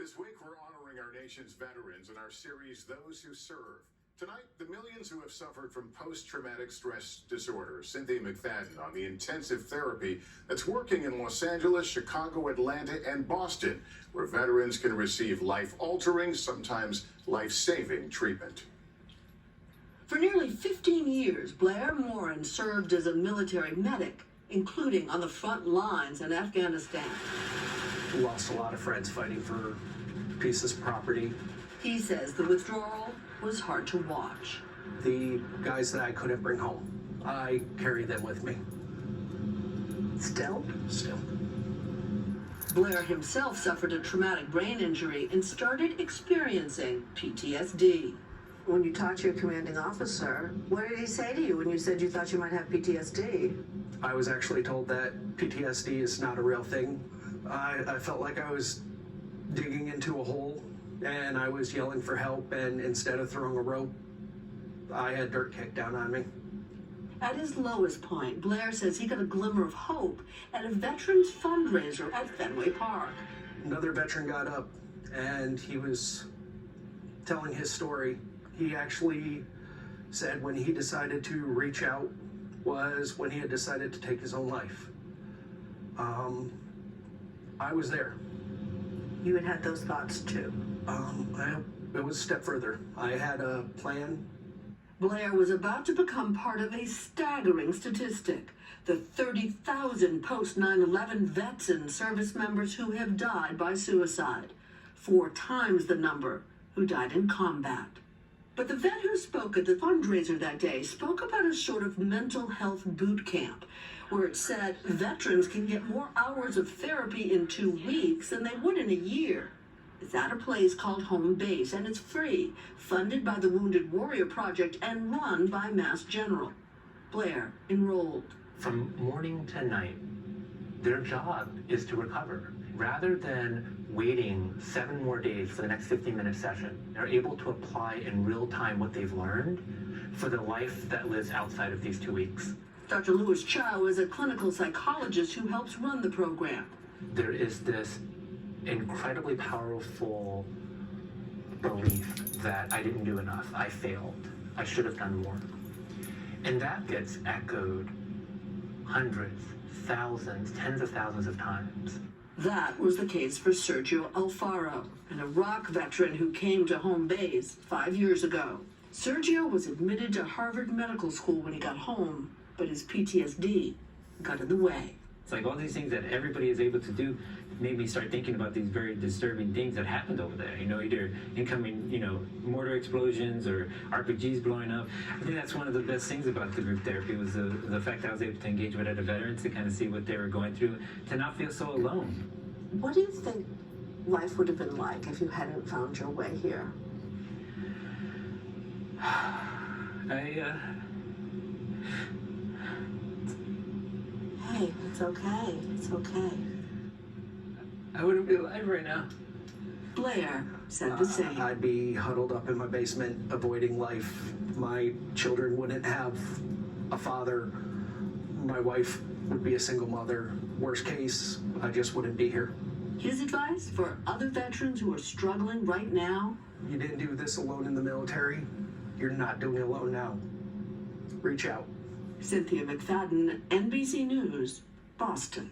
This week, we're honoring our nation's veterans in our series, Those Who Serve. Tonight, the millions who have suffered from post-traumatic stress disorder. Cynthia McFadden on the intensive therapy that's working in Los Angeles, Chicago, Atlanta, and Boston, where veterans can receive life-altering, sometimes life-saving treatment. For nearly 15 years, Blair Morin served as a military medic, including on the front lines in Afghanistan. Lost a lot of friends fighting for pieces of property. He says the withdrawal was hard to watch. The guys that I couldn't bring home, I carry them with me. Still? Still. Blair himself suffered a traumatic brain injury and started experiencing PTSD. When you talked to your commanding officer, what did he say to you when you said you thought you might have PTSD? I was actually told that PTSD is not a real thing. I felt like I was digging into a hole and I was yelling for help, and instead of throwing a rope, I had dirt kicked down on me. At his lowest point, Blair says he got a glimmer of hope at a veterans fundraiser at Fenway Park. Another veteran got up and he was telling his story. He actually said when he decided to reach out was when he had decided to take his own life. I was there. You had had those thoughts too. It was a step further. I had a plan. Blair was about to become part of a staggering statistic: the 30,000 post 9/11 vets and service members who have died by suicide, 4 times the number who died in combat. But the vet who spoke at the fundraiser that day spoke about a sort of mental health boot camp, where it said veterans can get more hours of therapy in 2 weeks than they would in a year. It's at a place called Home Base, and it's free, funded by the Wounded Warrior Project and run by Mass General. Blair enrolled. From morning to night, their job is to recover. Rather than waiting 7 more days for the next 15-minute session, they're able to apply in real time what they've learned for the life that lives outside of these 2 weeks. Dr. Louis Chow is a clinical psychologist who helps run the program. There is this incredibly powerful belief that I didn't do enough, I failed, I should have done more. And that gets echoed hundreds, thousands, tens of thousands of times. That was the case for Sergio Alfaro, an Iraq veteran who came to Home Base 5 years ago. Sergio was admitted to Harvard Medical School when he got home, but his PTSD got in the way. It's like all these things that everybody is able to do made me start thinking about these very disturbing things that happened over there. Either incoming, mortar explosions or RPGs blowing up. I think that's one of the best things about the group therapy was the fact that I was able to engage with other veterans to kind of see what they were going through, to not feel so alone. What do you think life would have been like if you hadn't found your way here? Hey, it's okay. It's okay. I wouldn't be alive right now. Blair said the same. I'd be huddled up in my basement, avoiding life. My children wouldn't have a father. My wife would be a single mother. Worst case, I just wouldn't be here. His advice for other veterans who are struggling right now? You didn't do this alone in the military. You're not doing it alone now. Reach out. Cynthia McFadden, NBC News, Boston.